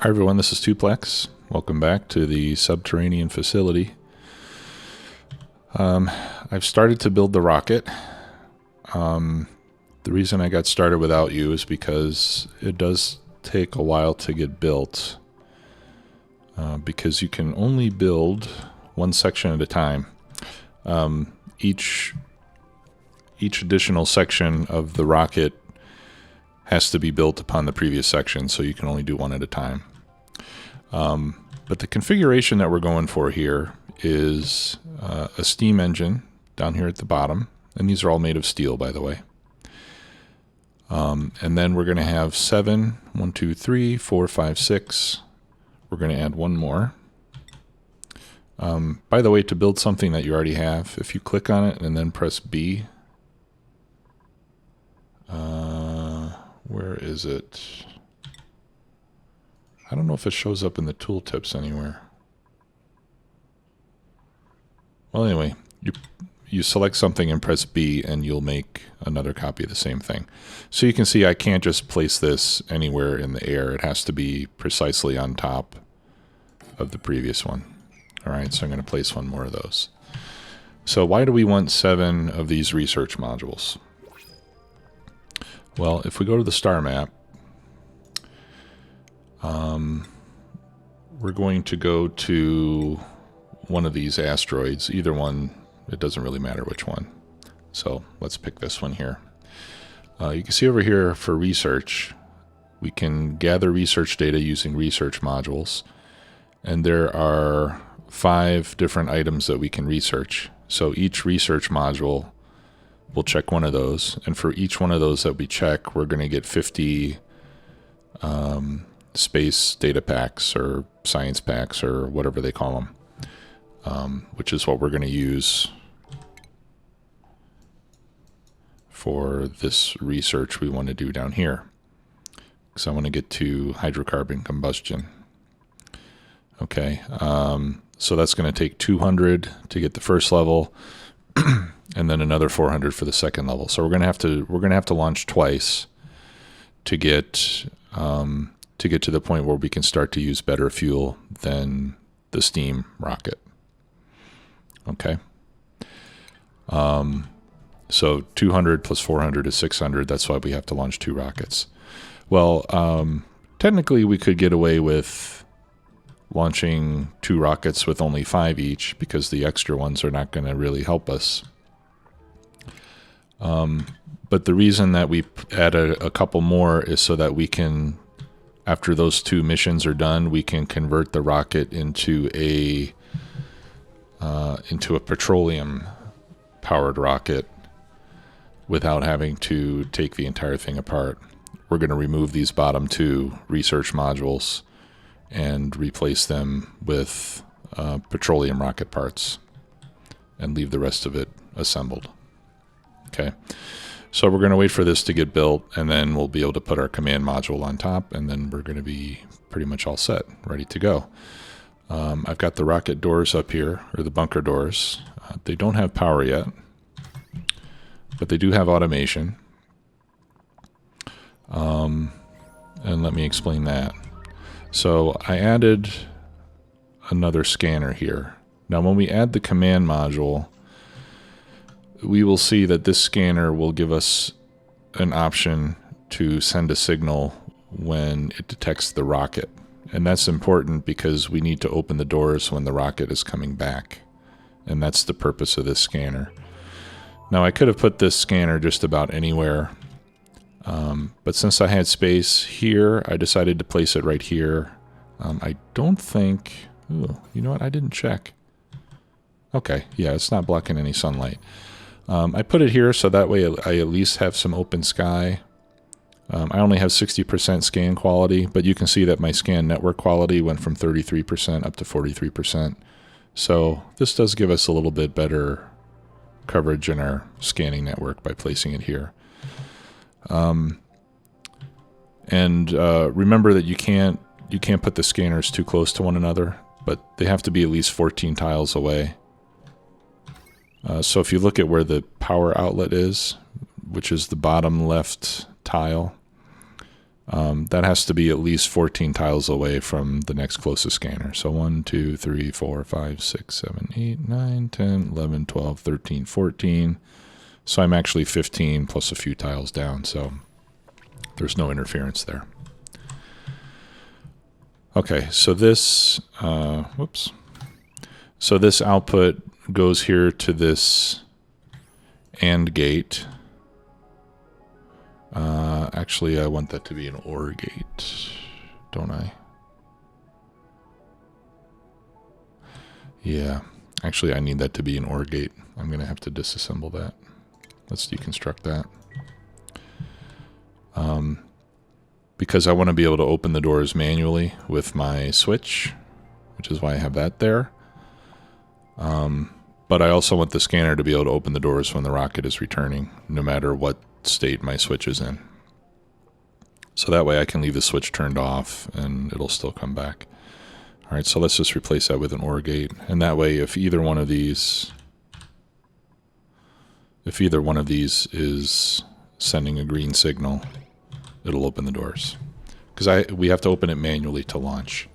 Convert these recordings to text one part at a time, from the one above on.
Hi everyone, this is Tuplex. Welcome back to the Subterranean facility. I've started to build the rocket. The reason I got started without you is because it does take a while to get built. Because you can only build one section at a time. Each additional section of the rocket has to be built upon the previous section, so you can only do one at a time. But the configuration that we're going for here is a steam engine down here at the bottom, and these are all made of steel, by the way. And then we're going to have 7, 1, 2, 3, 4, 5, 6. We're going to add one more. By the way, to build something that you already have, if you click on it and then press B, where is it? I don't know if it shows up in the tooltips anywhere. Well, anyway, you select something and press B and you'll make another copy of the same thing. So you can see I can't just place this anywhere in the air. It has to be precisely on top of the previous one. All right, so I'm going to place one more of those. So why do we want 7 of these research modules? Well, if we go to the star map, we're going to go to one of these asteroids. Either one, it doesn't really matter which one. So let's pick this one here. You can see over here for research, we can gather research data using research modules. And there are 5 different items that we can research. So each research module will check one of those. And for each one of those that we check, we're going to get 50 space data packs or science packs or whatever they call them, which is what we're going to use for this research we want to do down here. So I want to get to hydrocarbon combustion. Okay, so that's going to take 200 to get the first level, and then another 400 for the second level. So we're going to have to launch twice to get to the point where we can start to use better fuel than the steam rocket. Okay. So 200 plus 400 is 600. That's why we have to launch 2 rockets. Well, technically we could get away with launching 2 rockets with only 5 each, because the extra ones are not going to really help us. But the reason that we add a couple more is so that we can, after those 2 missions are done, we can convert the rocket into a petroleum powered rocket without having to take the entire thing apart. We're going to remove these bottom 2 research modules and replace them with petroleum rocket parts and leave the rest of it assembled. Okay, so we're going to wait for this to get built, and then we'll be able to put our command module on top, and then we're going to be pretty much all set, ready to go. I've got the rocket doors up here, or the bunker doors. They don't have power yet, but they do have automation. And let me explain that. So I added another scanner here. Now when we add the command module, we will see that this scanner will give us an option to send a signal when it detects the rocket. And that's important because we need to open the doors when the rocket is coming back. And that's the purpose of this scanner. Now I could have put this scanner just about anywhere. But since I had space here, I decided to place it right here. I don't think... Ooh, you know what? I didn't check. Okay, yeah, it's not blocking any sunlight. I put it here so that way I at least have some open sky. I only have 60% scan quality, but you can see that my scan network quality went from 33% up to 43%. So this does give us a little bit better coverage in our scanning network by placing it here. Remember that you can't put the scanners too close to one another, but they have to be at least 14 tiles away. So if you look at where the power outlet is, which is the bottom left tile, that has to be at least 14 tiles away from the next closest scanner. So 1, 2, 3, 4, 5, 6, 7, 8, 9, 10, 11, 12, 13, 14. So I'm actually 15 plus a few tiles down, so there's no interference there. Okay, so this, whoops. So this output goes here to this AND gate. Actually, I want that to be an OR gate, don't I? Yeah, actually I need that to be an OR gate. I'm going to have to disassemble that. Let's deconstruct that. Because I want to be able to open the doors manually with my switch, which is why I have that there. But I also want the scanner to be able to open the doors when the rocket is returning, no matter what state my switch is in. So that way I can leave the switch turned off and it'll still come back. All right, so let's just replace that with an OR gate. And that way, if either one of these is sending a green signal, it'll open the doors. Because we have to open it manually to launch.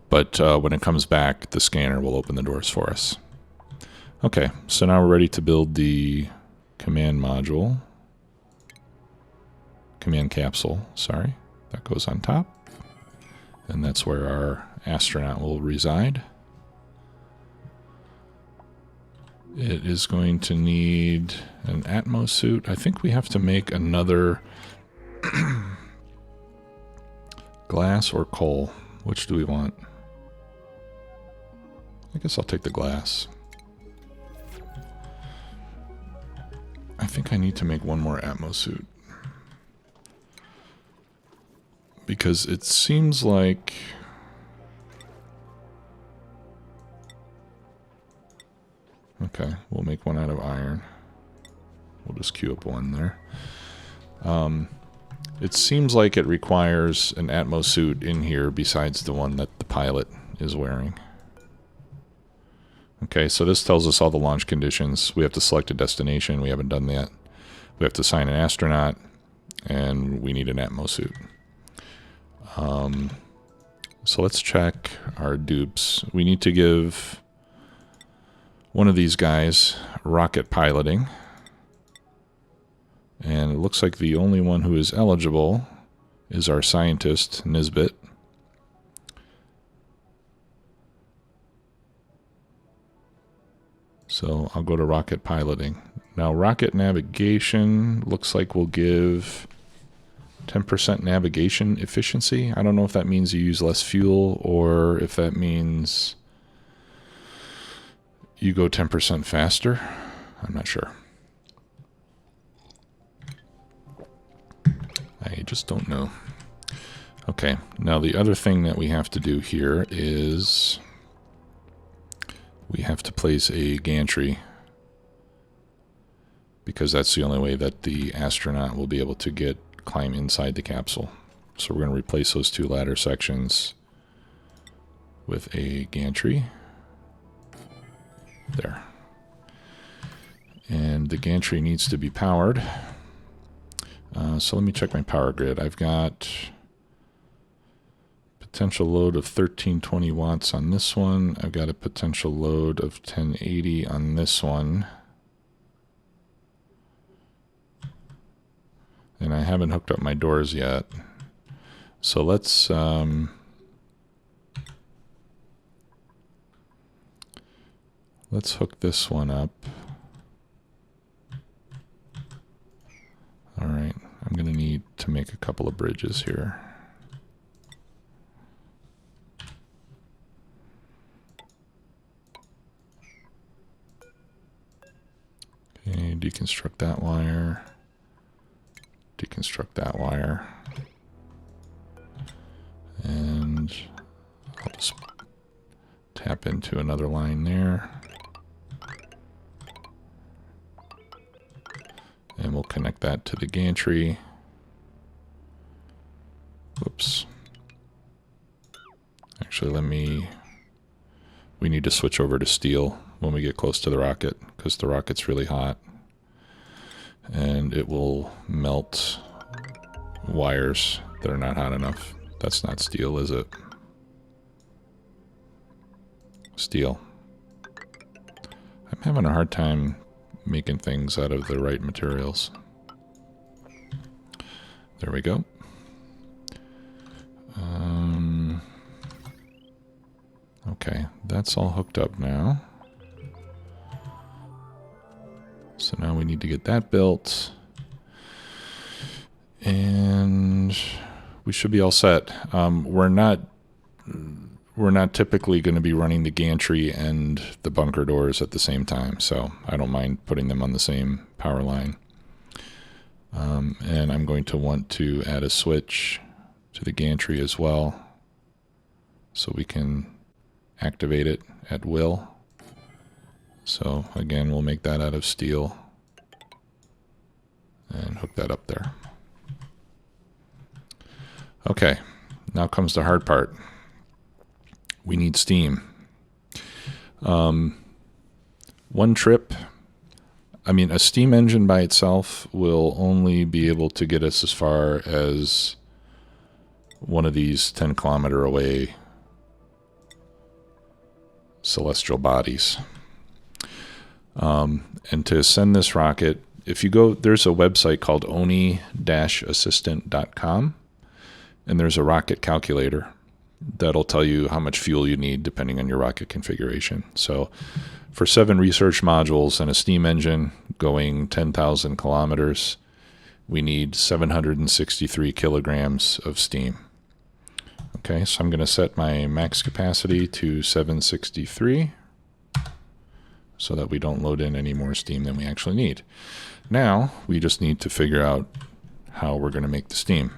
But when it comes back, the scanner will open the doors for us. Okay, so now we're ready to build the command module. Command capsule, sorry. That goes on top. And that's where our astronaut will reside. It is going to need an Atmos suit. I think we have to make another glass or coal. Which do we want? I guess I'll take the glass. I think I need to make one more Atmos suit. Because it seems like... Okay, we'll make one out of iron. We'll just queue up one there. It seems like it requires an Atmos suit in here besides the one that the pilot is wearing. Okay, so this tells us all the launch conditions. We have to select a destination. We haven't done that. We have to assign an astronaut, and we need an Atmos suit. So let's check our dupes. We need to give one of these guys rocket piloting. And it looks like the only one who is eligible is our scientist, Nisbet. So I'll go to rocket piloting. Now rocket navigation looks like we'll give 10% navigation efficiency. I don't know if that means you use less fuel or if that means you go 10% faster. I'm not sure. I just don't know. Okay, now the other thing that we have to do here is we have to place a gantry because that's the only way that the astronaut will be able to climb inside the capsule. So we're going to replace those two ladder sections with a gantry. There. And the gantry needs to be powered. So let me check my power grid. I've got potential load of 1320 watts on this one. I've got a potential load of 1080 on this one. And I haven't hooked up my doors yet. So let's hook this one up. All right, I'm going to need to make a couple of bridges here. Okay, deconstruct that wire. Deconstruct that wire. And I'll just tap into another line there. And we'll connect that to the gantry. Whoops. Actually, we need to switch over to steel when we get close to the rocket because the rocket's really hot. And it will melt wires that are not hot enough. That's not steel, is it? Steel. I'm having a hard time making things out of the right materials. There we go. Okay, that's all hooked up now. So now we need to get that built. And we should be all set. We're not typically going to be running the gantry and the bunker doors at the same time, so I don't mind putting them on the same power line. And I'm going to want to add a switch to the gantry as well, so we can activate it at will. So again, we'll make that out of steel and hook that up there. Okay, now comes the hard part. We need steam. One trip, I mean, a steam engine by itself will only be able to get us as far as one of these 10-kilometer away celestial bodies. And to send this rocket, if you go, there's a website called oni-assistant.com, and there's a rocket calculator that'll tell you how much fuel you need depending on your rocket configuration. So for 7 research modules and a steam engine going 10,000 kilometers, we need 763 kilograms of steam. Okay, so I'm going to set my max capacity to 763 so that we don't load in any more steam than we actually need. Now, we just need to figure out how we're going to make the steam.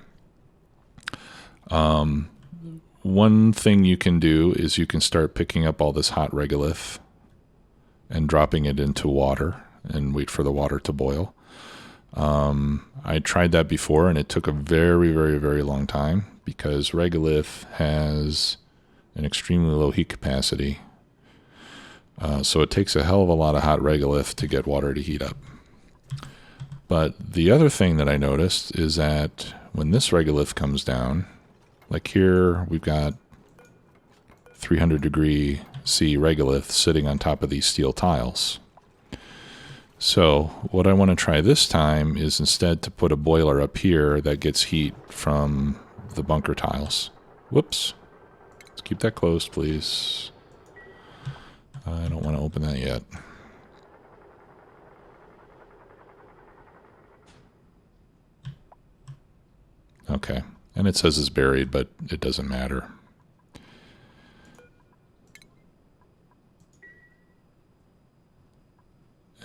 One thing you can do is you can start picking up all this hot regolith and dropping it into water and wait for the water to boil. I tried that before, and it took a very, very, very long time because regolith has an extremely low heat capacity. So it takes a hell of a lot of hot regolith to get water to heat up. But the other thing that I noticed is that when this regolith comes down, like here we've got 300 degree C regolith sitting on top of these steel tiles. So what I want to try this time is instead to put a boiler up here that gets heat from the bunker tiles. Whoops. Let's keep that closed, please. I don't want to open that yet. Okay. And it says it's buried, but it doesn't matter.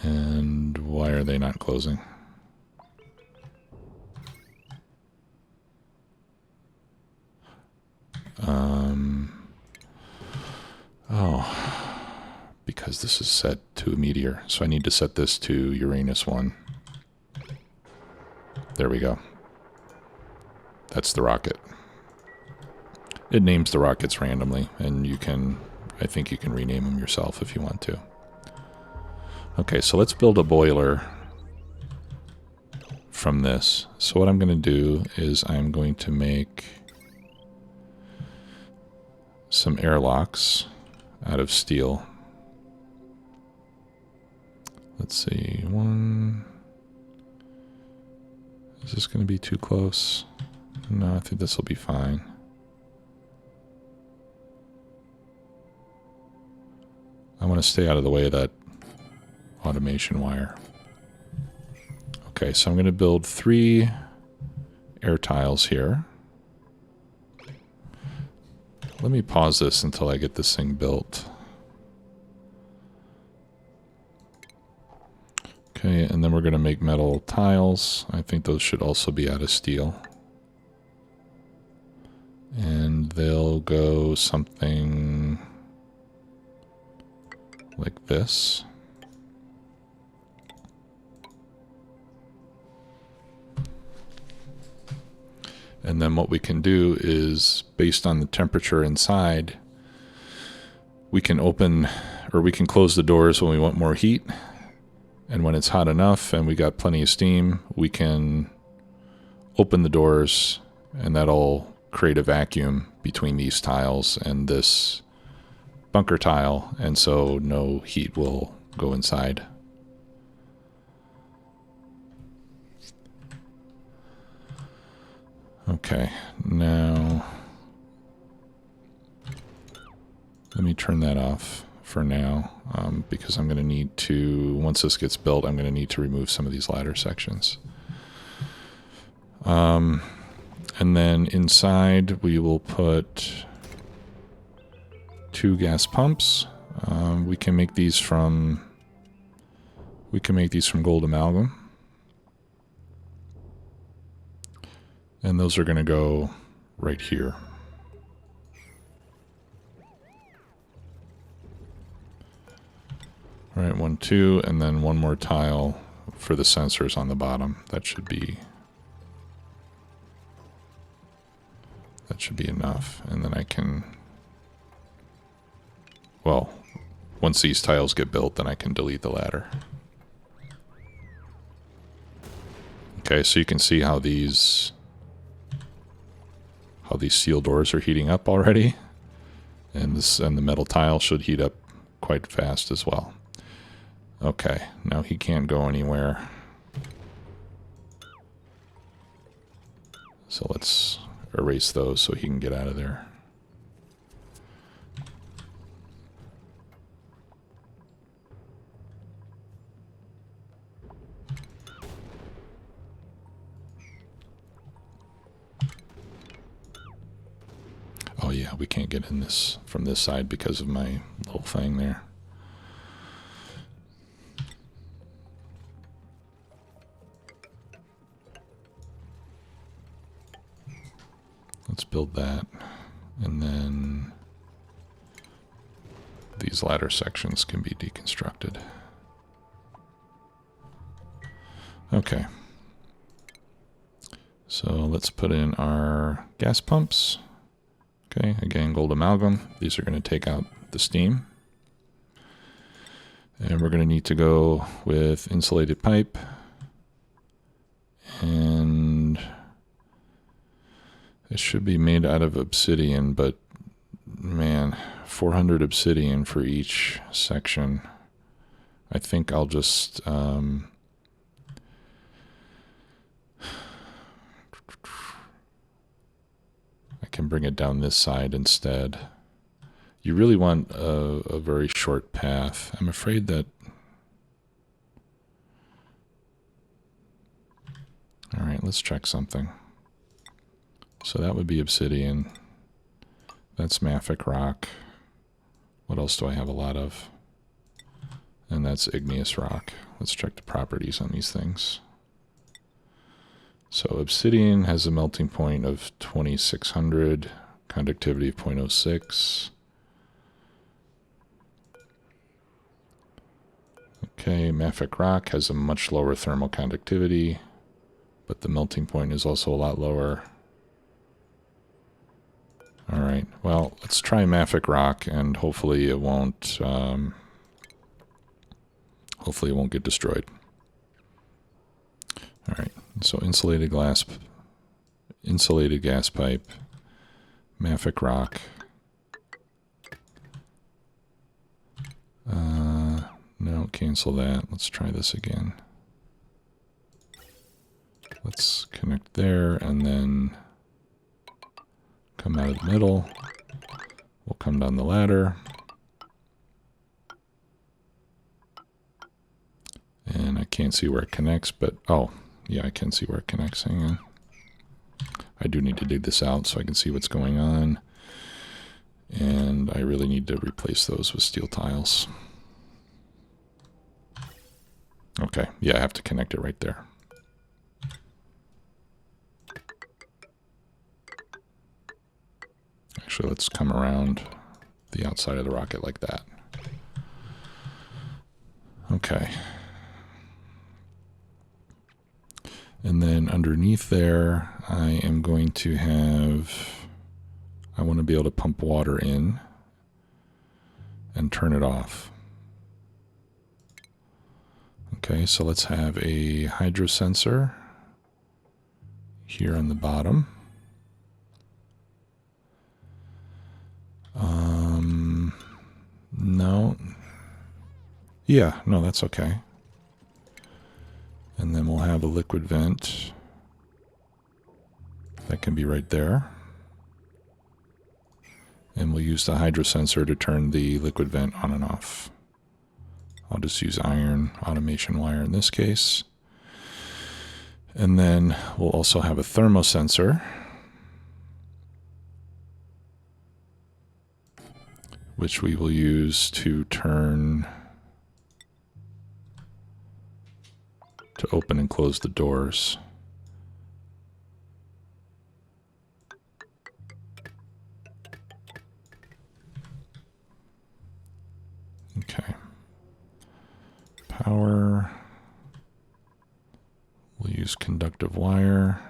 And why are they not closing? Oh, because this is set to a meteor. So I need to set this to Uranus 1. There we go. That's the rocket. It names the rockets randomly, and you can, I think you can rename them yourself if you want to. Okay, so let's build a boiler from this. So what I'm going to do is I'm going to make some airlocks out of steel. Let's see, one. Is this going to be too close? No, I think this will be fine. I want to stay out of the way of that automation wire. Okay, so I'm going to build 3 air tiles here. Let me pause this until I get this thing built. Okay, and then we're going to make metal tiles. I think those should also be out of steel. And they'll go something like this. And then what we can do is, based on the temperature inside, we can open or we can close the doors when we want more heat. And when it's hot enough and we got plenty of steam, we can open the doors, and that'll create a vacuum between these tiles and this bunker tile, and so no heat will go inside. Okay, now let me turn that off for now, because I'm going to need to, once this gets built, I'm going to need to remove some of these ladder sections. And then inside we will put 2 gas pumps. We can make these from gold amalgam. And those are going to go right here. All right, 1, 2, and then one more tile for the sensors on the bottom. That should be enough. And then I can, well, once these tiles get built, then I can delete the ladder. Okay, so you can see how these steel doors are heating up already, and the metal tile should heat up quite fast as well. Okay, now he can't go anywhere. So let's erase those so he can get out of there. Oh yeah, we can't get in this from this side because of my little thing there. Let's build that, and then these ladder sections can be deconstructed. Okay. So let's put in our gas pumps. Okay, again, gold amalgam. These are going to take out the steam. And we're going to need to go with insulated pipe. And it should be made out of obsidian, but man, 400 obsidian for each section. I think I'll just I can bring it down this side instead. You really want a very short path. I'm afraid that... All right, let's check something. So that would be obsidian. That's mafic rock. What else do I have a lot of? And that's igneous rock. Let's check the properties on these things. So obsidian has a melting point of 2600, conductivity of 0.06. Okay, mafic rock has a much lower thermal conductivity, but the melting point is also a lot lower. All right, well, let's try mafic rock, and hopefully it won't get destroyed. All right, so insulated gas pipe, mafic rock. No, cancel that. Let's try this again. Let's connect there, and then come out of the middle. We'll come down the ladder. And I can't see where it connects, but, oh, yeah, I can see where it connects. Hang on. I do need to dig this out so I can see what's going on. And I really need to replace those with steel tiles. Okay, yeah, I have to connect it right there. Actually, let's come around the outside of the rocket like that. Okay. And then underneath there, I am going to have, I want to be able to pump water in and turn it off. Okay, so let's have a hydro sensor here on the bottom. No. Yeah, no, that's okay. And then we'll have a liquid vent. That can be right there. And we'll use the hydrosensor to turn the liquid vent on and off. I'll just use iron automation wire in this case. And then we'll also have a thermosensor, which we will use to open and close the doors. Okay. Power. We'll use conductive wire.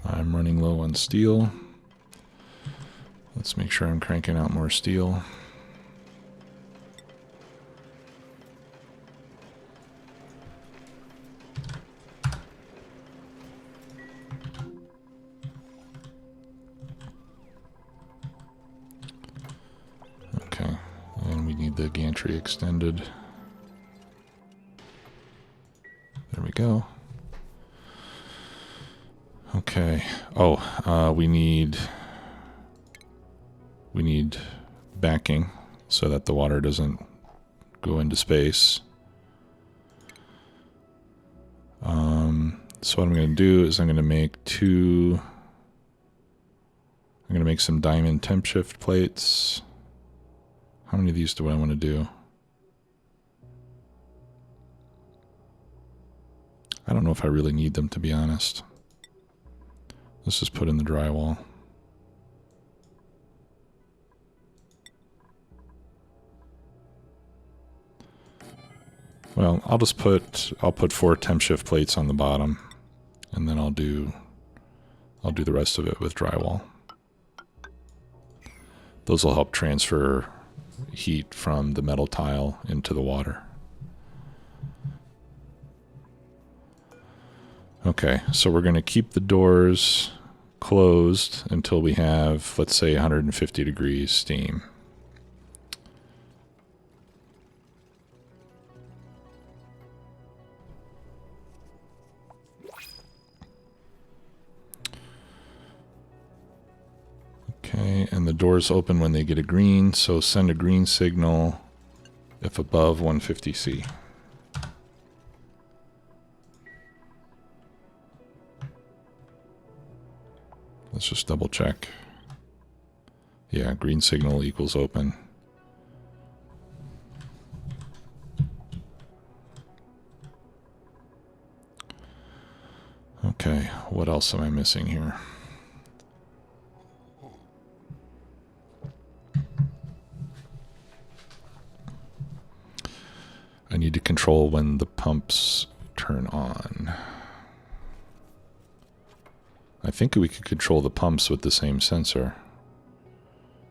I'm running low on steel. Let's make sure I'm cranking out more steel. Okay, and we need the gantry extended. There we go. Okay. Oh, we need backing so that the water doesn't go into space. So what I'm going to do is I'm going to make some diamond temp shift plates. How many of these do I want to do? I don't know if I really need them, to be honest. Let's just put in the drywall. Well, I'll put 4 temp shift plates on the bottom, and then I'll do the rest of it with drywall. Those will help transfer heat from the metal tile into the water. Okay, so we're going to keep the doors closed until we have, let's say, 150 degrees steam. Okay, and the doors open when they get a green, so send a green signal if above 150°C. Let's just double check. Yeah, green signal equals open. Okay, what else am I missing here? I need to control when the pumps turn on. I think we could control the pumps with the same sensor.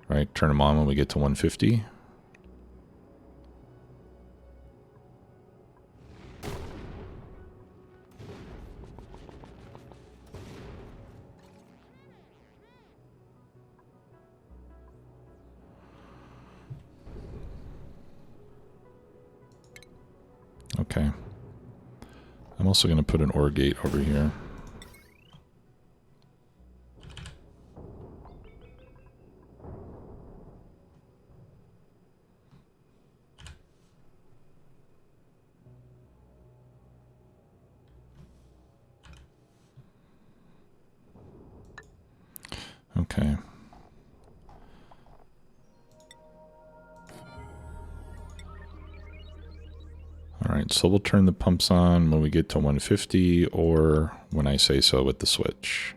Right? Turn them on when we get to 150. Okay. I'm also going to put an OR gate over here. Okay. All right, so we'll turn the pumps on when we get to 150 or when I say so with the switch.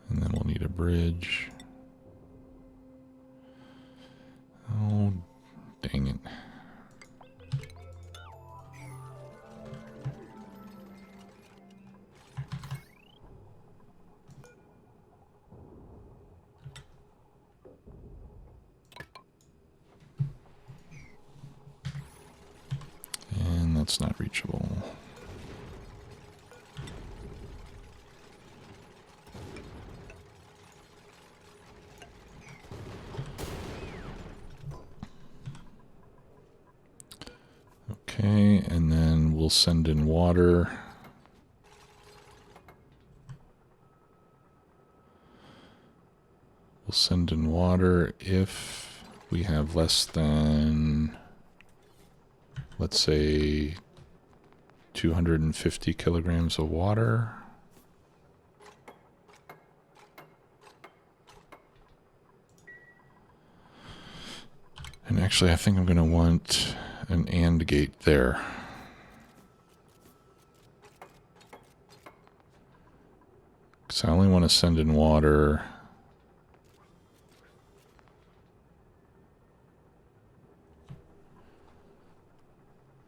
And then we'll need a bridge. Oh, dang it. that's not reachable. Okay, and then we'll send in water. We'll send in water if we have less than, let's say, 250 kilograms of water. And actually, I think I'm going to want an AND gate there. Because I only want to send in water.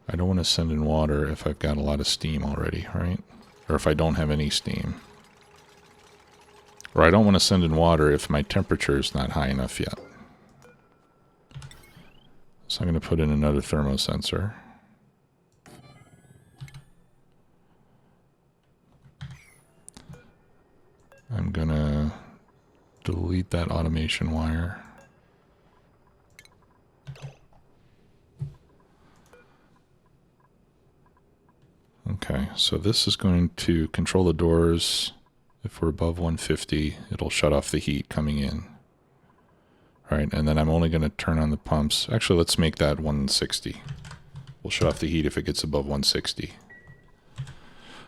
I don't want to send in water if I've got a lot of steam already, right? Or if I don't have any steam. Or I don't want to send in water if my temperature is not high enough yet. So I'm going to put in another thermosensor. I'm going to delete that automation wire. Okay, so this is going to control the doors. If we're above 150, it'll shut off the heat coming in. All right, and then I'm only going to turn on the pumps. Actually, let's make that 160. We'll shut off the heat if it gets above 160.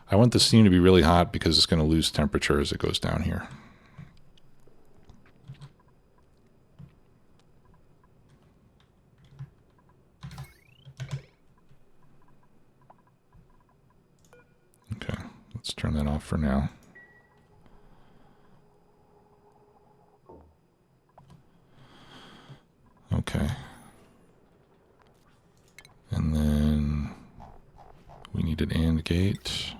I want the steam to be really hot because it's going to lose temperature as it goes down here. Okay, let's turn that off for now. Okay. And then we need an AND gate.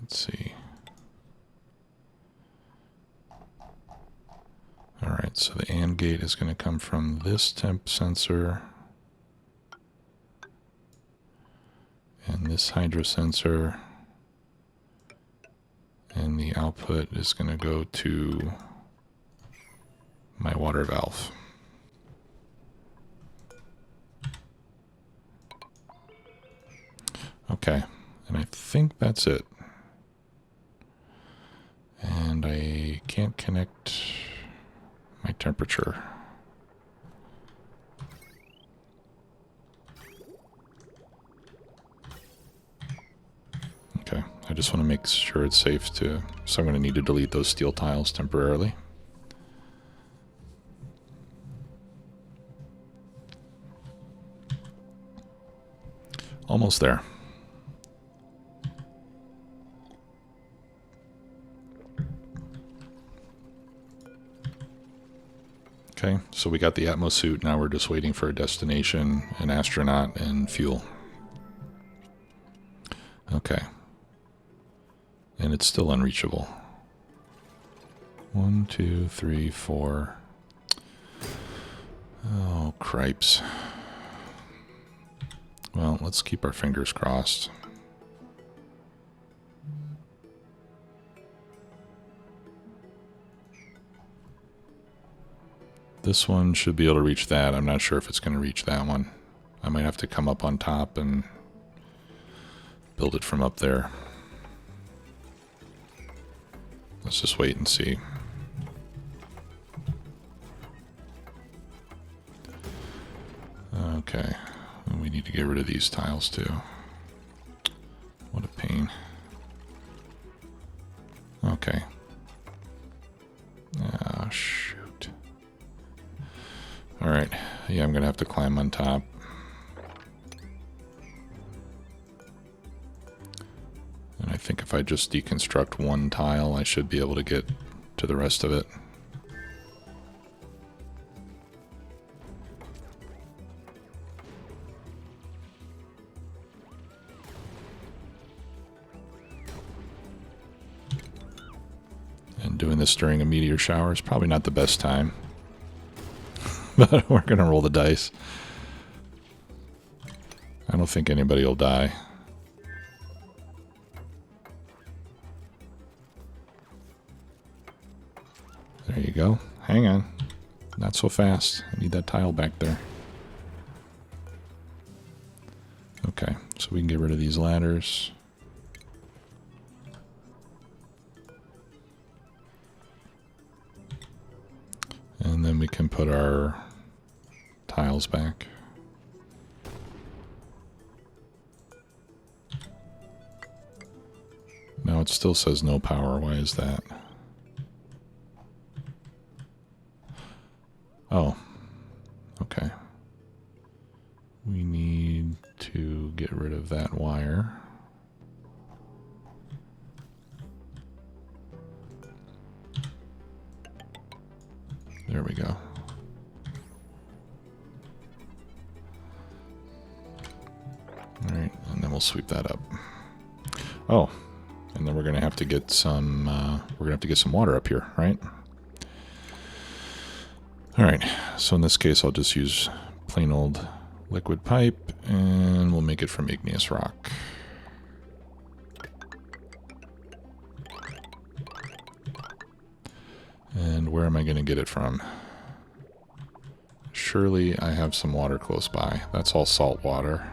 Let's see. All right, so the AND gate is going to come from this temp sensor and this hydro sensor, and the output is going to go to my water valve. Okay, and I think that's it. And I can't connect my temperature. Okay, I just want to make sure it's safe to, so I'm going to need to delete those steel tiles temporarily. Almost there. Okay, so we got the Atmos suit, now we're just waiting for a destination, an astronaut, and fuel. Okay. And it's still unreachable. 1, 2, 3, 4. Oh, cripes. Well, let's keep our fingers crossed. This one should be able to reach that. I'm not sure if it's going to reach that one. I might have to come up on top and build it from up there. Let's just wait and see. Okay, we need to get rid of these tiles too. What a pain. Okay. Ah, shoot. Alright, yeah, I'm gonna have to climb on top. And I think if I just deconstruct one tile, I should be able to get to the rest of it. Doing this during a meteor shower is probably not the best time. But we're going to roll the dice. I don't think anybody will die. There you go. Hang on. Not so fast. I need that tile back there. Okay, so we can get rid of these ladders. And then we can put our tiles back. Now it still says no power. Why is that? Oh, okay. We need to get rid of that wire. There we go. All right, and then we'll sweep that up. Oh, and then we're gonna have to get some. Water up here, right? All right. So in this case, I'll just use plain old liquid pipe, and we'll make it from igneous rock. And where am I going to get it from? Surely I have some water close by. That's all salt water.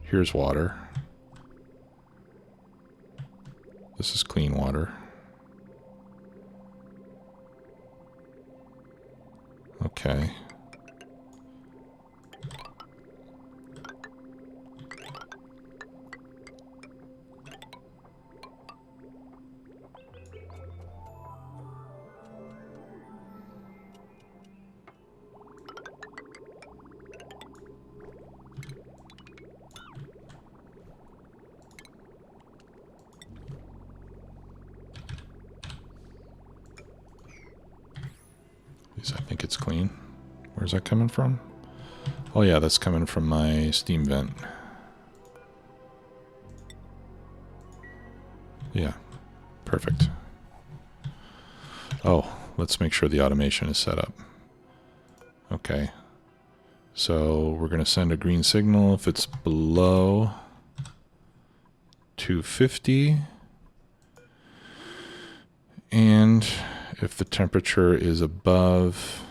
Here's water. This is clean water. Okay. I think it's clean. Where's that coming from? Oh yeah, that's coming from my steam vent. Yeah, perfect. Oh, let's make sure the automation is set up. Okay. So we're going to send a green signal if it's below 250. And if the temperature is above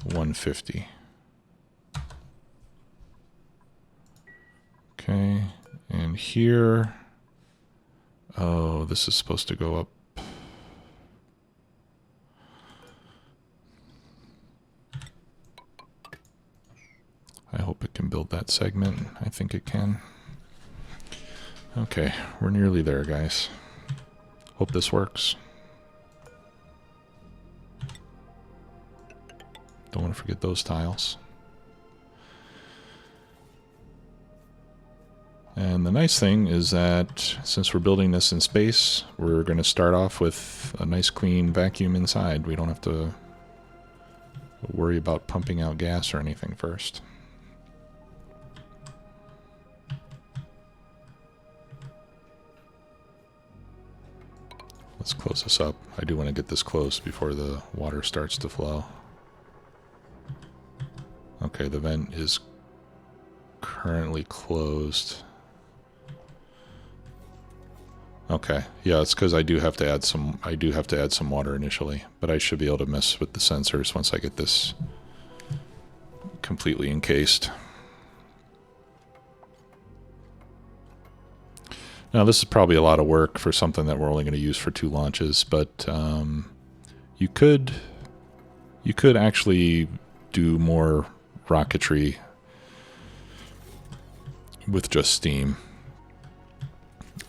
150. Okay, and here, oh, this is supposed to go up. I hope it can build that segment. I think it can. Okay, we're nearly there, guys. Hope this works. Don't want to forget those tiles. And the nice thing is that since we're building this in space, we're going to start off with a nice clean vacuum inside. We don't have to worry about pumping out gas or anything first. Let's close this up. I do want to get this closed before the water starts to flow. Okay, the vent is currently closed. Okay, yeah, it's because I do have to add some water initially, but I should be able to mess with the sensors once I get this completely encased. Now, this is probably a lot of work for something that we're only going to use for 2 launches, but you could actually do more rocketry with just steam.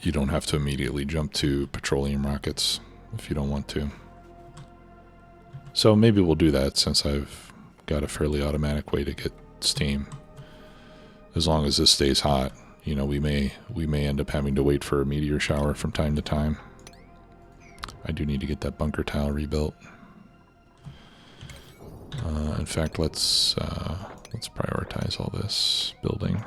You don't have to immediately jump to petroleum rockets if you don't want to. So maybe we'll do that since I've got a fairly automatic way to get steam. As long as this stays hot. You know, we may end up having to wait for a meteor shower from time to time. I do need to get that bunker tile rebuilt. In fact, let's prioritize all this building.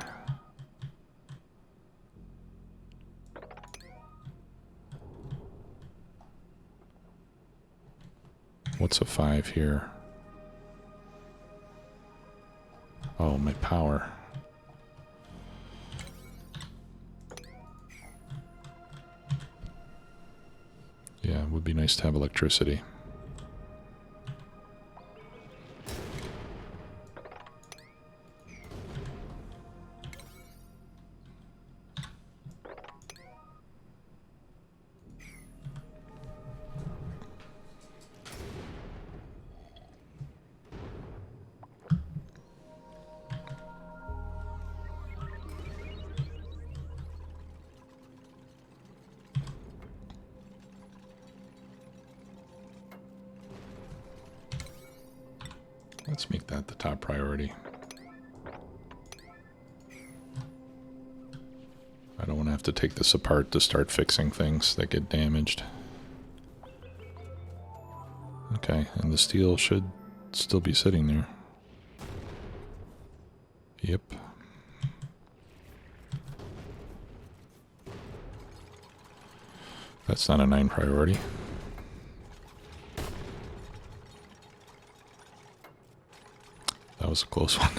What's a 5 here? Oh, my power. Yeah, it would be nice to have electricity. Let's make that the top priority. I don't want to have to take this apart to start fixing things that get damaged. Okay, and the steel should still be sitting there. Yep. That's not a 9 priority. That was a close one.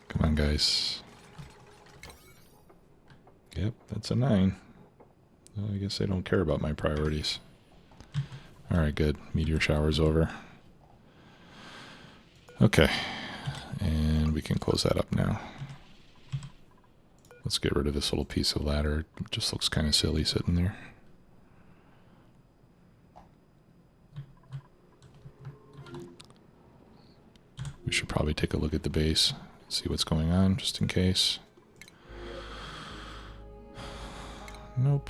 Come on, guys. Yep, that's a 9. Well, I guess they don't care about my priorities. Alright, good. Meteor shower's over. Okay. And we can close that up now. Let's get rid of this little piece of ladder. It just looks kind of silly sitting there. We should probably take a look at the base, see what's going on, just in case. Nope.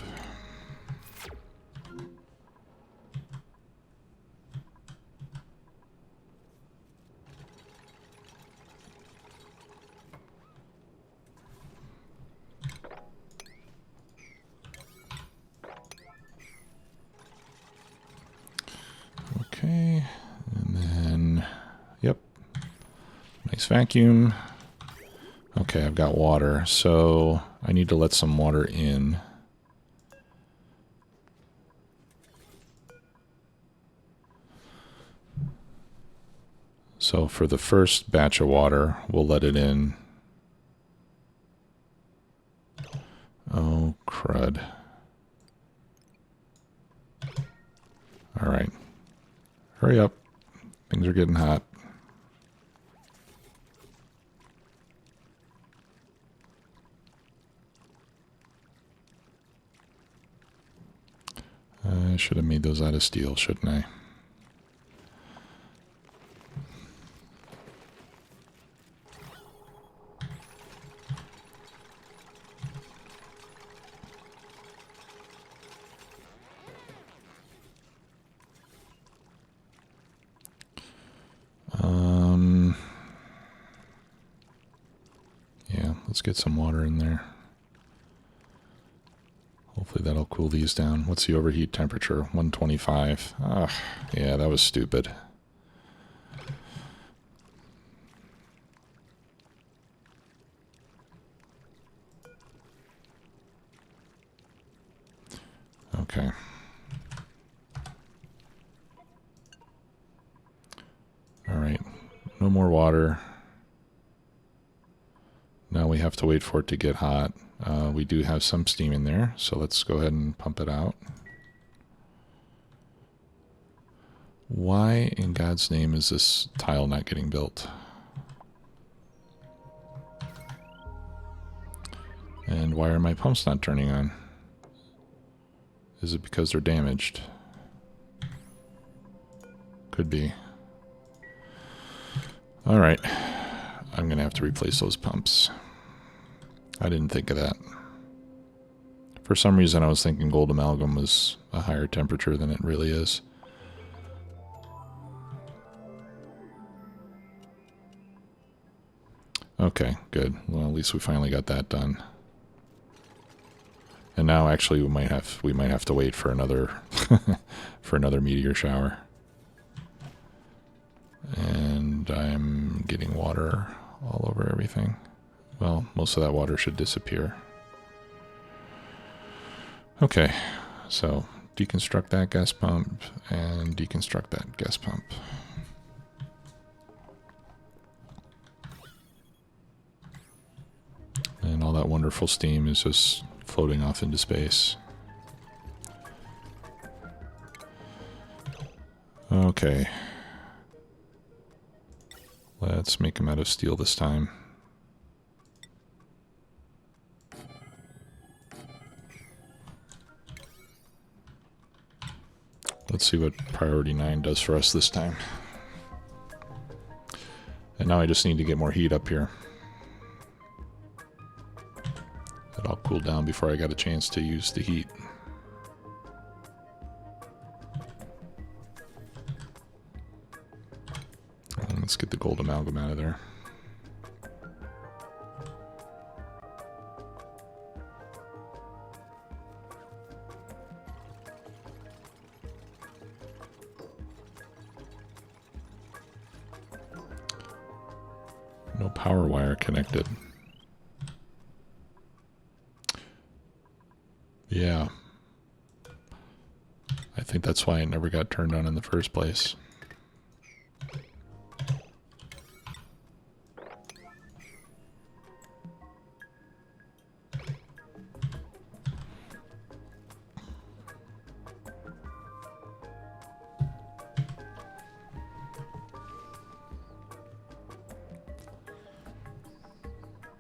Okay, and then, yep, nice vacuum. Okay, I've got water, so I need to let some water in. So for the first batch of water, we'll let it in. Oh, crud. All right. Hurry up. Things are getting hot. I should have made those out of steel, shouldn't I? Yeah, let's get some water in there. Hopefully that'll cool these down. What's the overheat temperature? 125. Ah, yeah, that was stupid. Okay. All right. No more water. Now we have to wait for it to get hot. We do have some steam in there, so let's go ahead and pump it out. Why in God's name is this tile not getting built? And why are my pumps not turning on? Is it because they're damaged? Could be. Alright. I'm going to have to replace those pumps. I didn't think of that. For some reason I was thinking gold amalgam was a higher temperature than it really is. Okay, good. Well, at least we finally got that done. And now actually we might have to wait for another for another meteor shower. And I'm getting water all over everything. Well, most of that water should disappear. Okay, so deconstruct that gas pump, and deconstruct that gas pump. And all that wonderful steam is just floating off into space. Okay. Let's make them out of steel this time. Let's see what priority 9 does for us this time. And now I just need to get more heat up here. It all cooled down before I got a chance to use the heat. And let's get the gold amalgam out of there. No power wire connected. Yeah. I think that's why it never got turned on in the first place.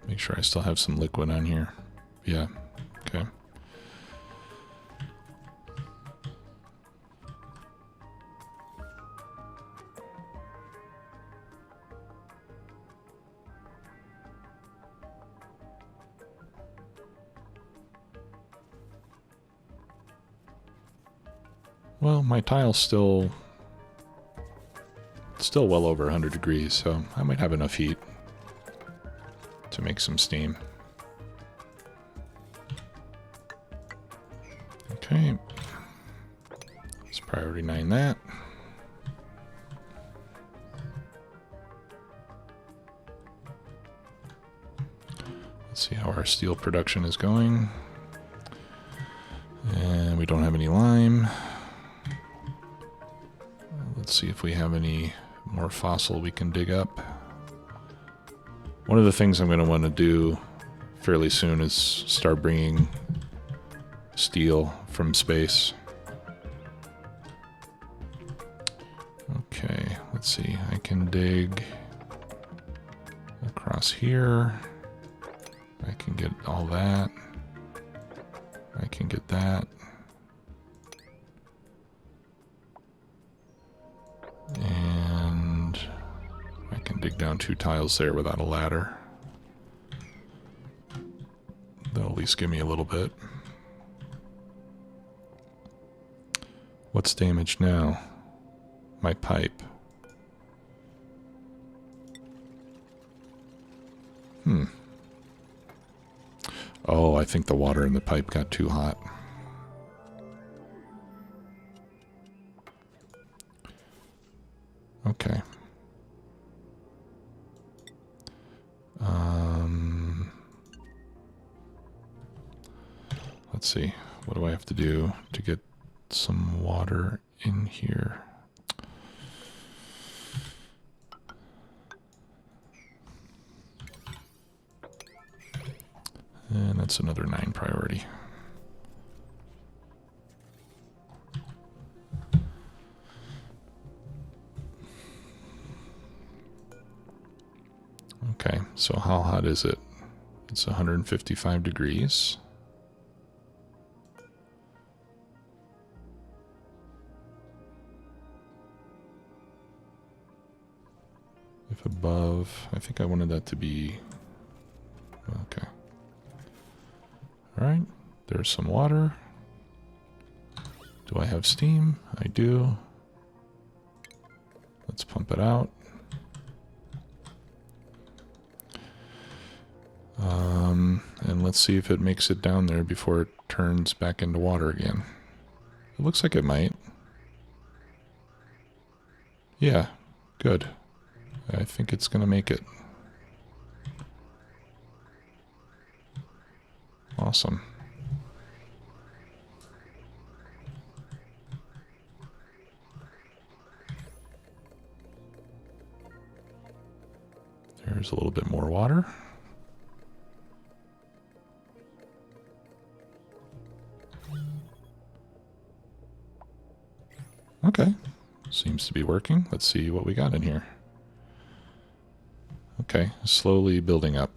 Make sure I still have some liquid on here. Yeah, okay. Well, my tile's still well over 100 degrees, so I might have enough heat to make some steam. Okay. Let's priority 9 that. Let's see how our steel production is going. And we don't have any lime. Let's see if we have any more fossil we can dig up. One of the things I'm going to want to do fairly soon is start bringing steel from space. Okay, let's see. I can dig across here. I can get all that. I can get that. And I can dig down 2 tiles there without a ladder. That'll at least give me a little bit. What's damaged now? My pipe. Oh, I think the water in the pipe got too hot. Okay. Let's see. What do I have to do to get some water in here? And that's another 9 priority. Okay, so how hot is it? It's 155 degrees. If above, I think I wanted that to be, okay. All right, there's some water. Do I have steam? I do. Let's pump it out. And let's see if it makes it down there before it turns back into water again. It looks like it might. Yeah, good. I think it's gonna make it. Awesome. There's a little bit more water. Okay, seems to be working. Let's see what we got in here. Okay, slowly building up.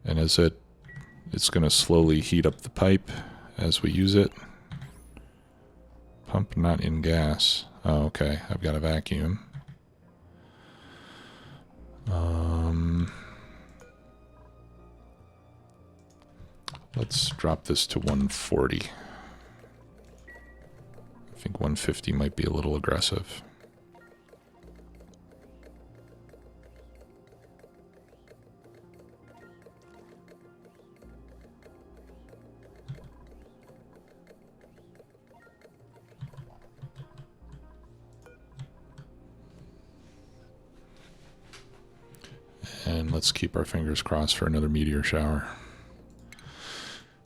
And as it's going to slowly heat up the pipe as we use it. Pump not in gas. Oh, okay, I've got a vacuum. Let's drop this to 140. I think 150 might be a little aggressive. And let's keep our fingers crossed for another meteor shower.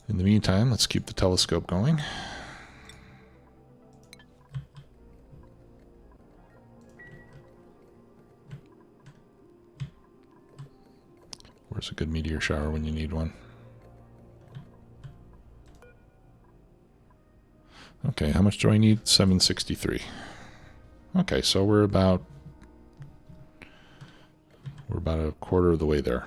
In the meantime, let's keep the telescope going. Where's a good meteor shower when you need one? Okay, how much do I need? 763. Okay, so we're about a quarter of the way there.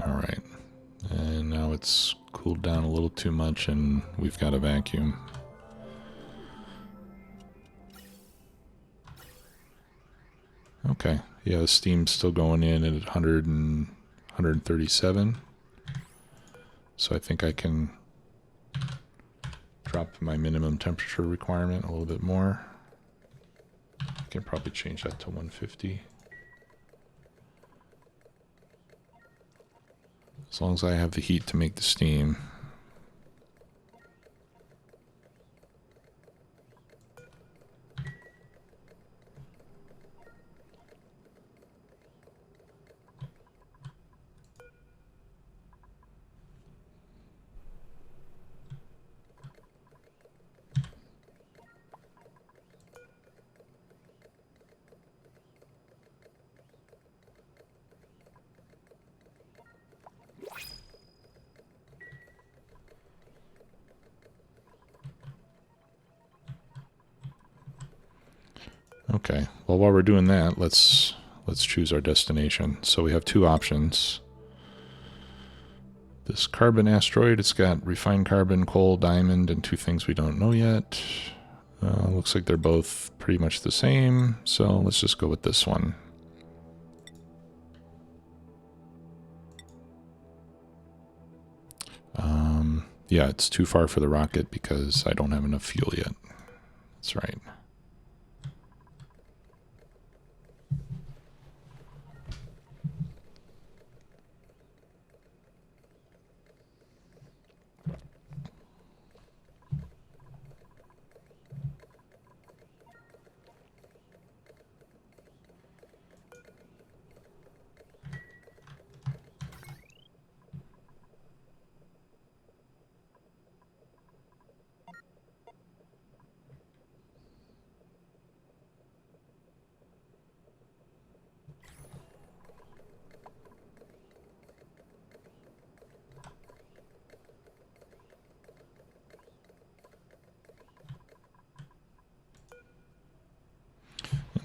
All right, and now it's cooled down a little too much and we've got a vacuum. Okay, yeah, the steam's still going in at 137. So I think I can drop my minimum temperature requirement a little bit more. I can probably change that to 150. As long as I have the heat to make the steam. Okay, well, while we're doing that, let's choose our destination. So we have two options. This carbon asteroid, it's got refined carbon, coal, diamond, and two things we don't know yet. Looks like they're both pretty much the same, so let's just go with this one. Yeah, it's too far for the rocket because I don't have enough fuel yet. That's right.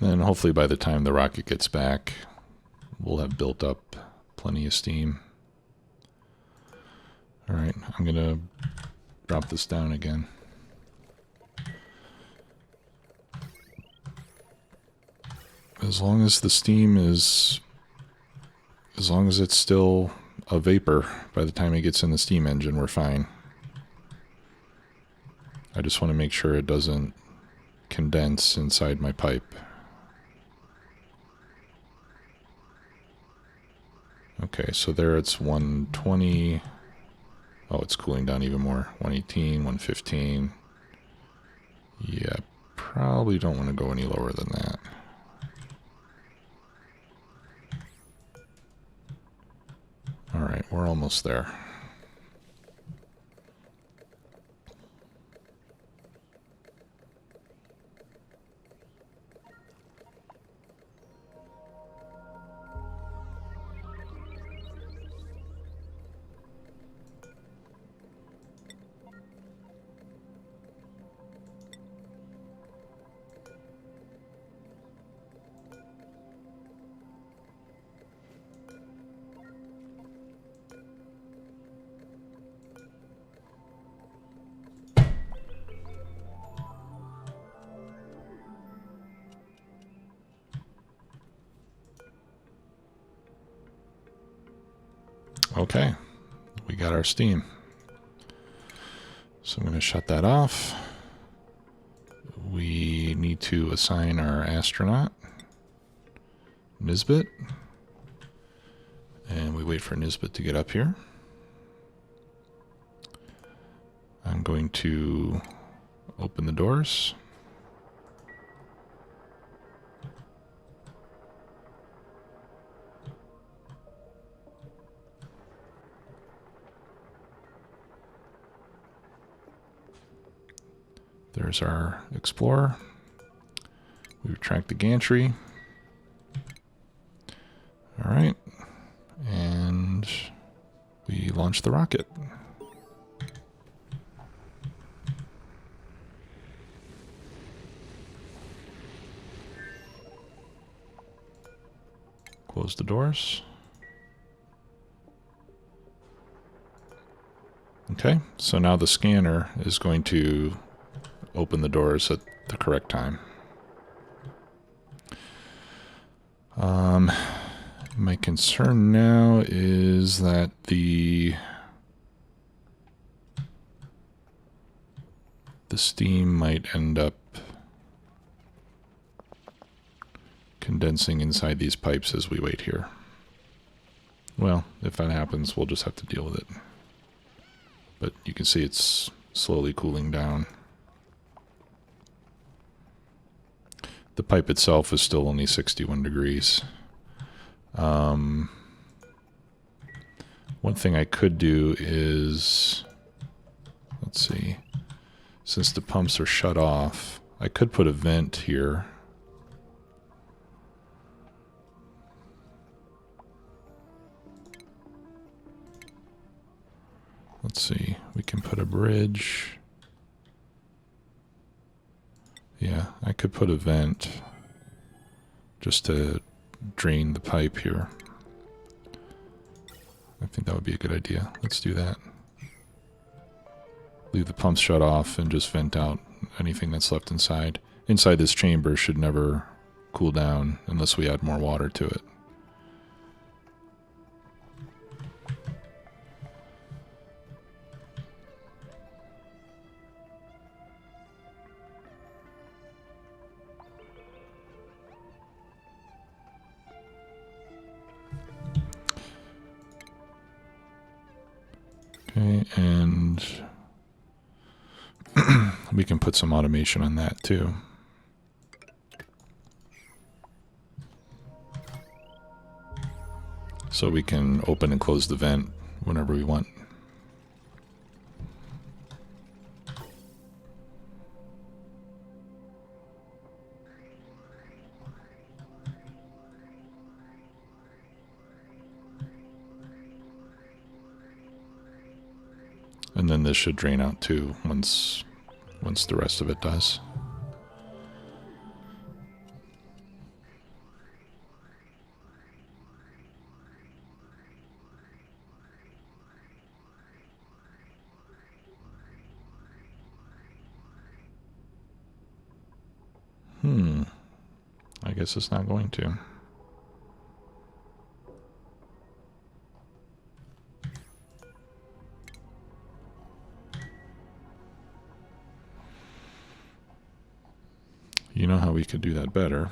And then hopefully by the time the rocket gets back, we'll have built up plenty of steam. All right, I'm going to drop this down again. As long as the steam is, as long as it's still a vapor by the time it gets in the steam engine, we're fine. I just want to make sure it doesn't condense inside my pipe. Okay, so there it's 120. Oh, it's cooling down even more. 118, 115. Yeah, probably don't want to go any lower than that. All right, we're almost there. Okay, we got our steam. So I'm going to shut that off. We need to assign our astronaut, Nisbet. And we wait for Nisbet to get up here. I'm going to open the doors. There's our Explorer. We retract the gantry. All right. And we launch the rocket. Close the doors. Okay, so now the scanner is going to open the doors at the correct time. My concern now is that the steam might end up condensing inside these pipes as we wait here. Well, if that happens, we'll just have to deal with it. But you can see it's slowly cooling down. The pipe itself is still only 61 degrees. One thing I could do is, let's see, since the pumps are shut off, I could put a vent here. Let's see, we can put a bridge. Yeah, I could put a vent just to drain the pipe here. I think that would be a good idea. Let's do that. Leave the pumps shut off and just vent out anything that's left inside. Inside this chamber should never cool down unless we add more water to it. Okay, and we can put some automation on that too. So we can open and close the vent whenever we want. And then this should drain out too once the rest of it does. I guess it's not going to. You know how we could do that better.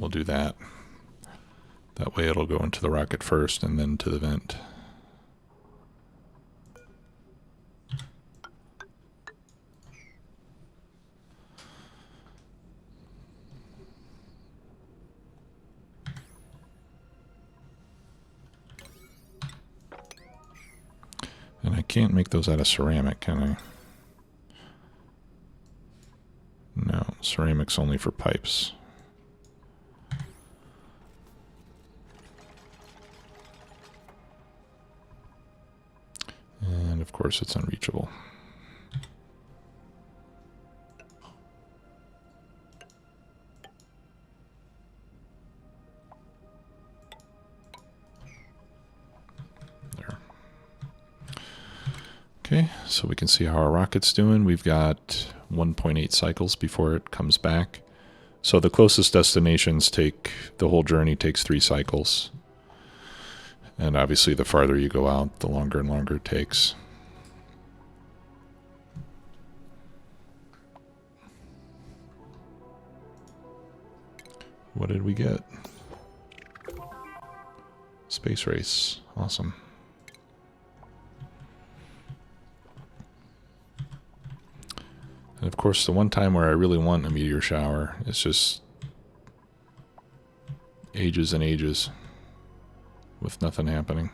we'll do that. That way it'll go into the rocket first and then to the vent. And I can't make those out of ceramic, can I? No, ceramic's only for pipes. And of course it's unreachable. There. Okay, so we can see how our rocket's doing. We've got 1.8 cycles before it comes back. So the closest destinations take, the whole journey takes 3 cycles. And obviously the farther you go out, the longer and longer it takes. What did we get? Space race. Awesome. And of course, the one time where I really want a meteor shower is just ages and ages with nothing happening.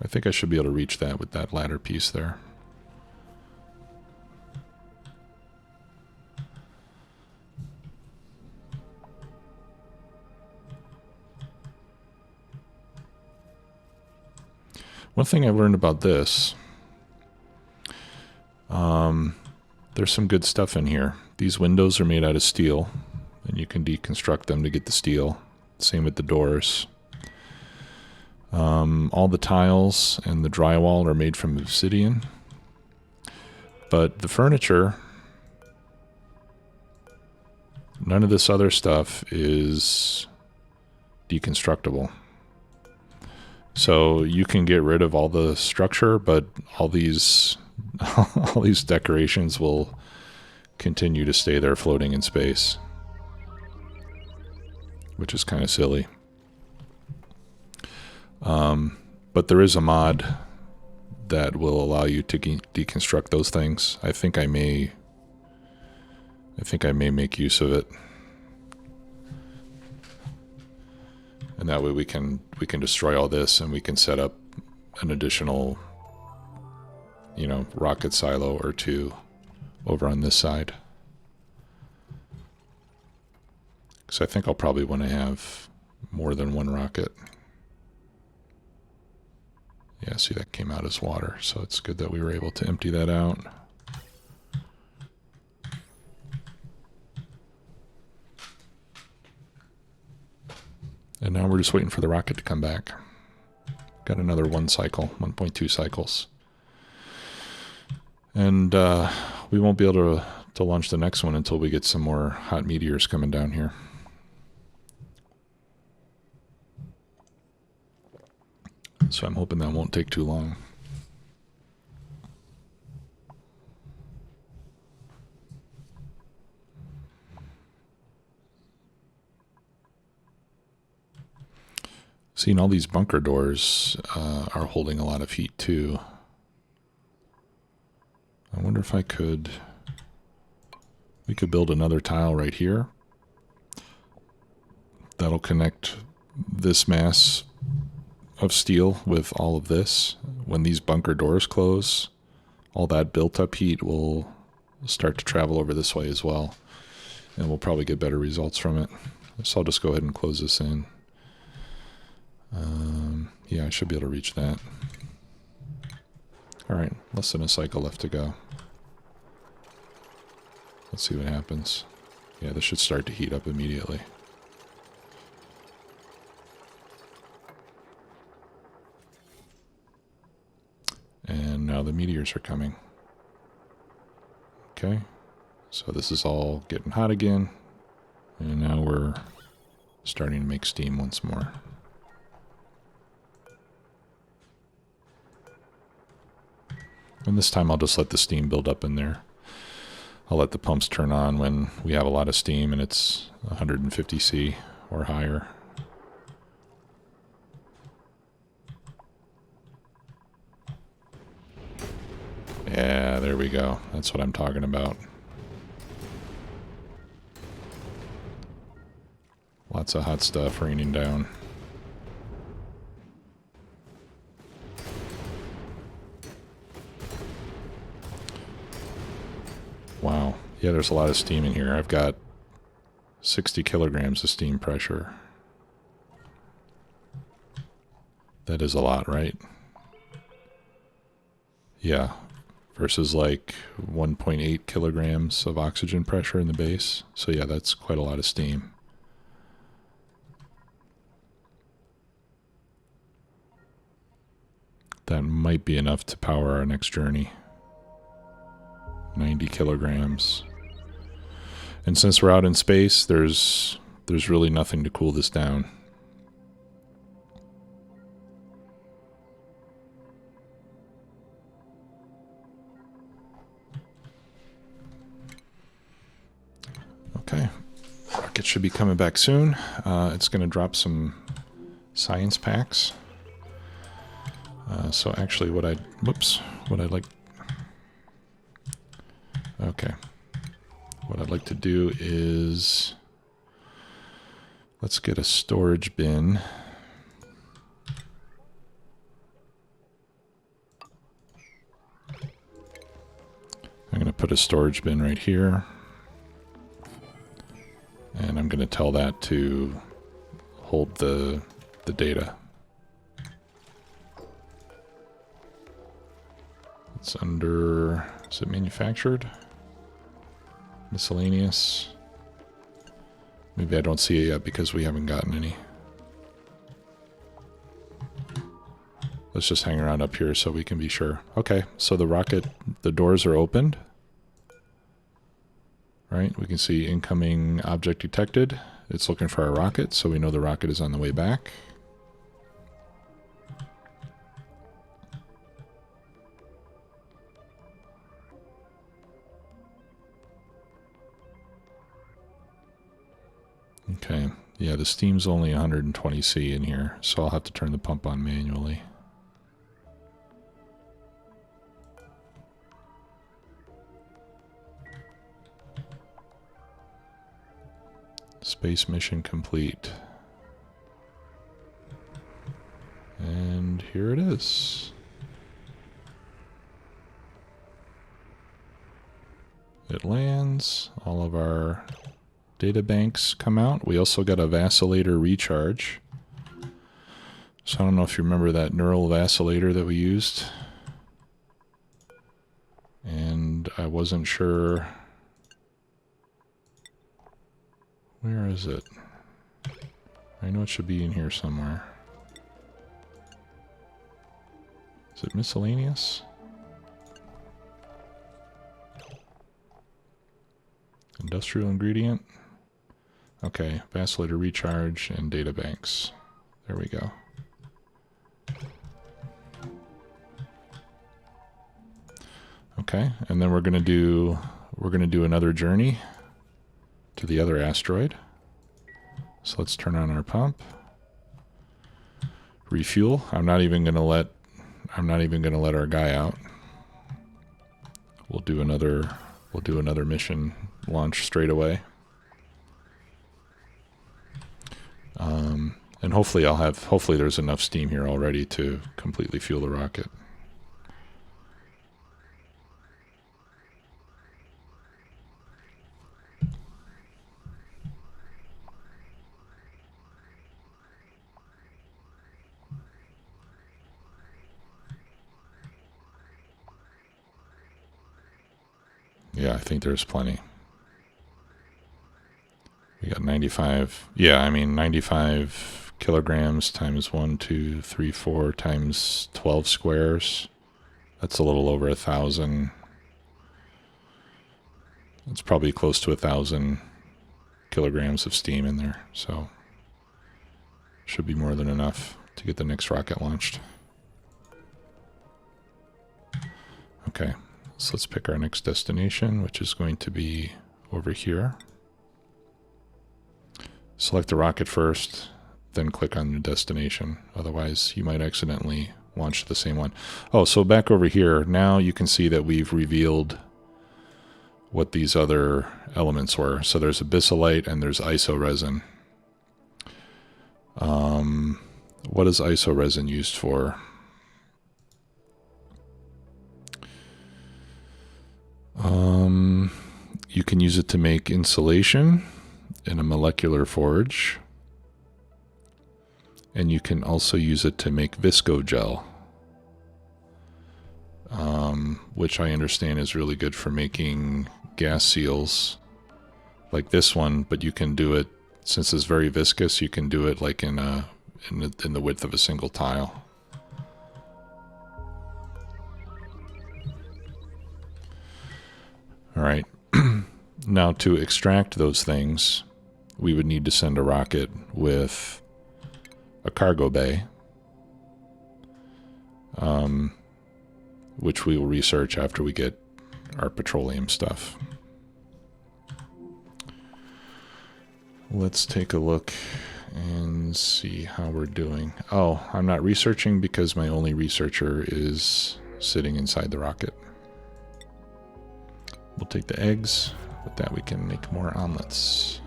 I think I should be able to reach that with that ladder piece there. One thing I learned about this, there's some good stuff in here. These windows are made out of steel, and you can deconstruct them to get the steel. Same with the doors. All the tiles and the drywall are made from obsidian. But the furniture, none of this other stuff is deconstructible. So you can get rid of all the structure, but all these all these decorations will continue to stay there floating in space, which is kind of silly. But there is a mod that will allow you to deconstruct those things. I think I may make use of it. And that way we can destroy all this and we can set up an additional, you know, rocket silo or 2 over on this side. Because I think I'll probably want to have more than 1 rocket. Yeah, see, that came out as water, so it's good that we were able to empty that out. And now we're just waiting for the rocket to come back. Got another 1 cycle, 1.2 cycles. And we won't be able to launch the next one until we get some more hot meteors coming down here. So I'm hoping that won't take too long. Seeing all these bunker doors are holding a lot of heat too. I wonder if we could build another tile right here. That'll connect this mass of steel with all of this. When these bunker doors close, all that built up heat will start to travel over this way as well. And we'll probably get better results from it. So I'll just go ahead and close this in. Yeah, I should be able to reach that. Alright, less than a cycle left to go. Let's see what happens. Yeah, this should start to heat up immediately. And now the meteors are coming. Okay, so this is all getting hot again. And now we're starting to make steam once more. And this time I'll just let the steam build up in there. I'll let the pumps turn on when we have a lot of steam and it's 150 C or higher. Yeah, there we go. That's what I'm talking about. Lots of hot stuff raining down. Wow. Yeah, there's a lot of steam in here. I've got 60 kilograms of steam pressure. That is a lot, right? Yeah. Versus like 1.8 kilograms of oxygen pressure in the base. So yeah, that's quite a lot of steam. That might be enough to power our next journey. 90 kilograms. And since we're out in space, there's really nothing to cool this down. Okay, rocket should be coming back soon. It's going to drop some science packs. So actually what I'd like to do is let's get a storage bin. I'm going to put a storage bin right here. And I'm going to tell that to hold the data. It's under, is it manufactured? Miscellaneous. Maybe I don't see it yet because we haven't gotten any. Let's just hang around up here so we can be sure. Okay, so the rocket, the doors are opened. Right, we can see incoming object detected. It's looking for our rocket, so we know the rocket is on the way back. Okay, yeah, the steam's only 120 C in here, so I'll have to turn the pump on manually. Space mission complete. And here it is. It lands. All of our data banks come out. We also got a vacillator recharge. So I don't know if you remember that neural vacillator that we used. And I wasn't sure. Where is it? I know it should be in here somewhere. Is it miscellaneous? Industrial ingredient. Okay, vacillator recharge and data banks. There we go. Okay, and then we're gonna do another journey to the other asteroid. So let's turn on our pump. Refuel. I'm not even gonna let our guy out. We'll do another mission launch straight away. And hopefully there's enough steam here already to completely fuel the rocket. Yeah, I think there's plenty. We got 95. Yeah, I mean 95 kilograms times 1, 2, 3, 4 times 12 squares. That's a little over 1,000. It's probably close to 1,000 kilograms of steam in there. So should be more than enough to get the next rocket launched. Okay, So let's pick our next destination, which is going to be over here. Select the rocket first, then click on your destination. Otherwise, you might accidentally launch the same one. Oh, so back over here, now you can see that we've revealed what these other elements were. So there's abyssalite and there's isoresin. What is isoresin used for? You can use it to make insulation in a molecular forge. And you can also use it to make viscogel, which I understand is really good for making gas seals like this one, but you can do it, since it's very viscous, you can do it like in the width of a single tile. All right. Now to extract those things, we would need to send a rocket with a cargo bay, which we will research after we get our petroleum stuff. Let's take a look and see how we're doing. Oh, I'm not researching because my only researcher is sitting inside the rocket. We'll take the eggs. With that, we can make more omelets.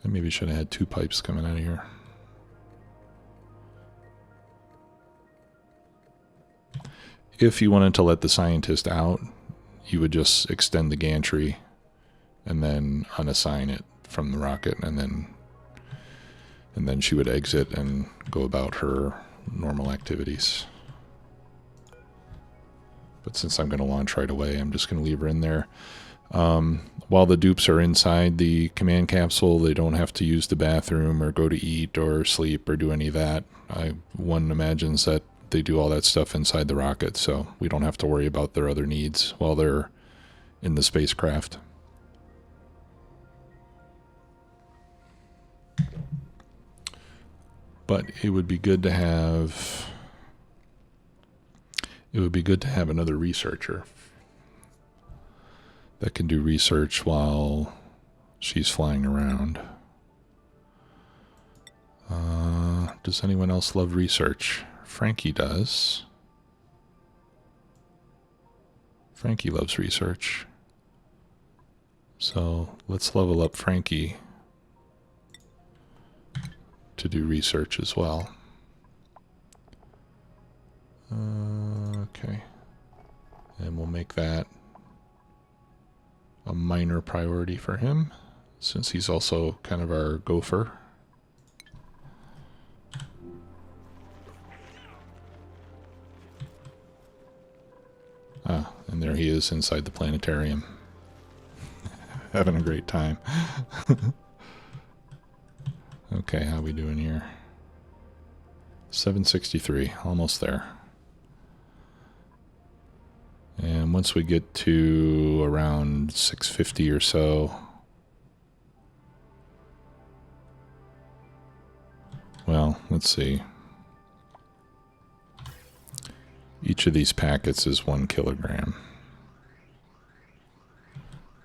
I maybe should have had 2 pipes coming out of here. If you wanted to let the scientist out, you would just extend the gantry and then unassign it from the rocket, and then she would exit and go about her normal activities. But since I'm going to launch right away, I'm just going to leave her in there. While the dupes are inside the command capsule, they don't have to use the bathroom or go to eat or sleep or do any of that. One imagines that they do all that stuff inside the rocket, so we don't have to worry about their other needs while they're in the spacecraft. But it would be good to have another researcher that can do research while she's flying around. Does anyone else love research? Frankie does. Frankie loves research. So let's level up Frankie to do research as well. Okay. And we'll make that a minor priority for him, since he's also kind of our gopher. Ah, and there he is inside the planetarium. Having a great time. Okay, how we doing here? 763, almost there. And once we get to around 650 or so, well, let's see. Each of these packets is 1 kilogram.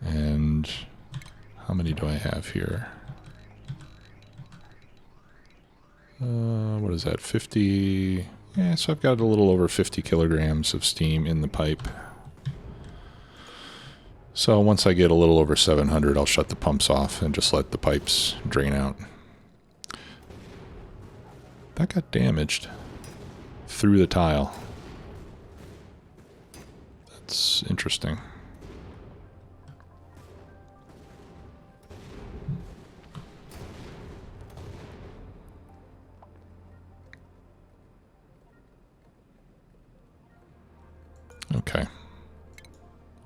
And how many do I have here? What is that, 50? Yeah, so I've got a little over 50 kilograms of steam in the pipe. So once I get a little over 700, I'll shut the pumps off and just let the pipes drain out. That got damaged through the tile. That's interesting. Okay,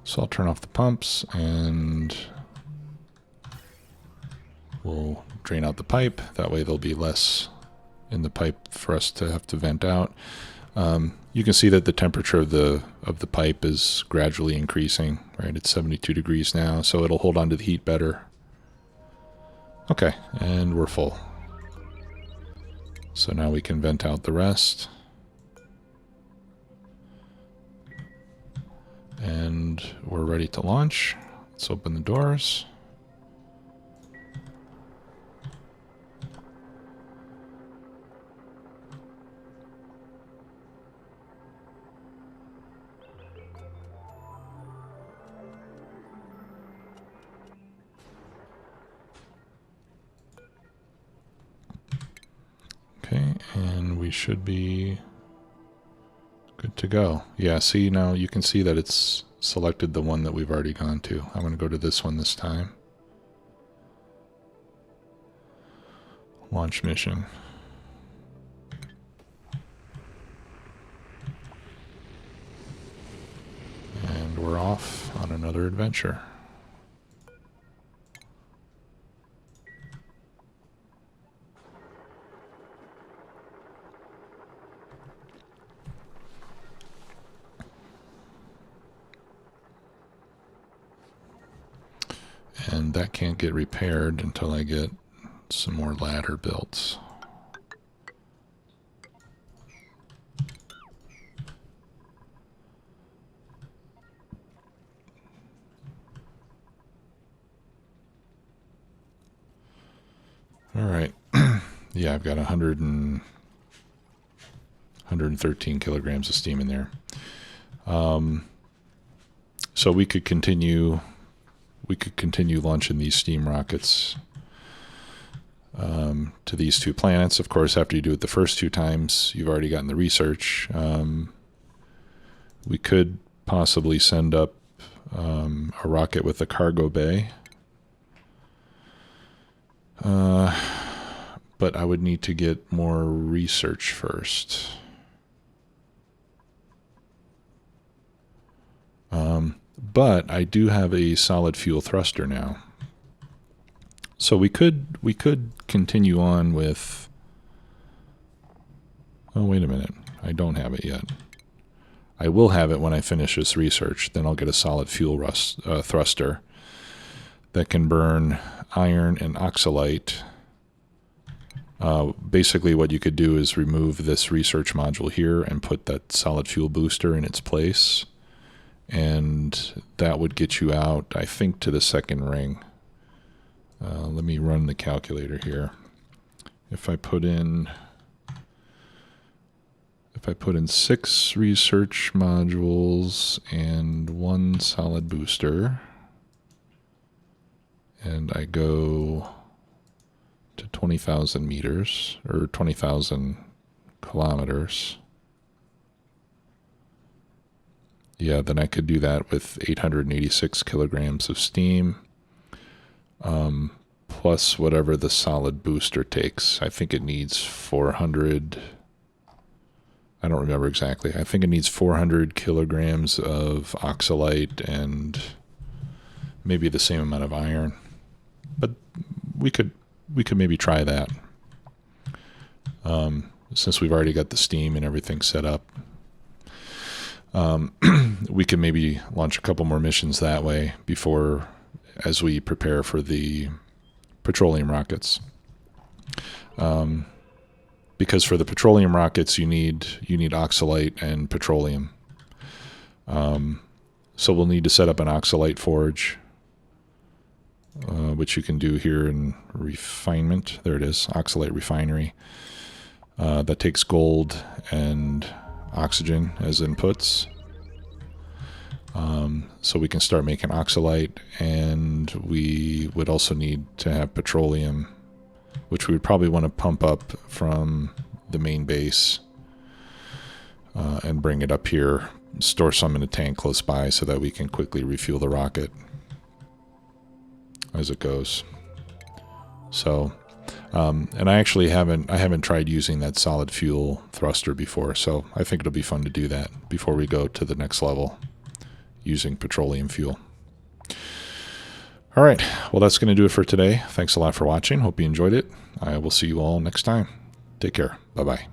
so I'll turn off the pumps and we'll drain out the pipe. That way there'll be less in the pipe for us to have to vent out. You can see that the temperature of the pipe is gradually increasing, right? It's 72 degrees now, so it'll hold on to the heat better. Okay, and we're full. So now we can vent out the rest. And we're ready to launch. Let's open the doors. Okay, and we should be good to go. Yeah, see, now you can see that it's selected the one that we've already gone to. I'm going to go to this one this time. Launch mission. And we're off on another adventure. And that can't get repaired until I get some more ladder built. All right. Yeah, I've got 113 kilograms of steam in there. So we could continue launching these steam rockets to these two planets. Of course, after you do it the first 2 times, you've already gotten the research. We could possibly send up a rocket with a cargo bay. But I would need to get more research first. But I do have a solid fuel thruster now. So we could continue on with... Oh, wait a minute. I don't have it yet. I will have it when I finish this research. Then I'll get a solid fuel thruster that can burn iron and oxalite. Basically what you could do is remove this research module here and put that solid fuel booster in its place. And that would get you out, I think, to the second ring. Let me run the calculator here. If I put in 6 research modules and 1 solid booster, and I go to 20,000 meters, or 20,000 kilometers. Yeah, then I could do that with 886 kilograms of steam, plus whatever the solid booster takes. I think it needs 400, I don't remember exactly. I think it needs 400 kilograms of oxalite and maybe the same amount of iron. But we could maybe try that, since we've already got the steam and everything set up. We can maybe launch a couple more missions that way before, as we prepare for the petroleum rockets. Because for the petroleum rockets, you need oxalite and petroleum. So we'll need to set up an oxalite forge, which you can do here in refinement. There it is, oxalite refinery. That takes gold and oxygen as inputs. So we can start making oxalite, and we would also need to have petroleum, which we would probably want to pump up from the main base and bring it up here, store some in a tank close by so that we can quickly refuel the rocket as it goes. So, and I actually haven't tried using that solid fuel thruster before, so I think it'll be fun to do that before we go to the next level using petroleum fuel. All right, well, that's going to do it for today. Thanks a lot for watching. Hope you enjoyed it. I will see you all next time. Take care. Bye-bye.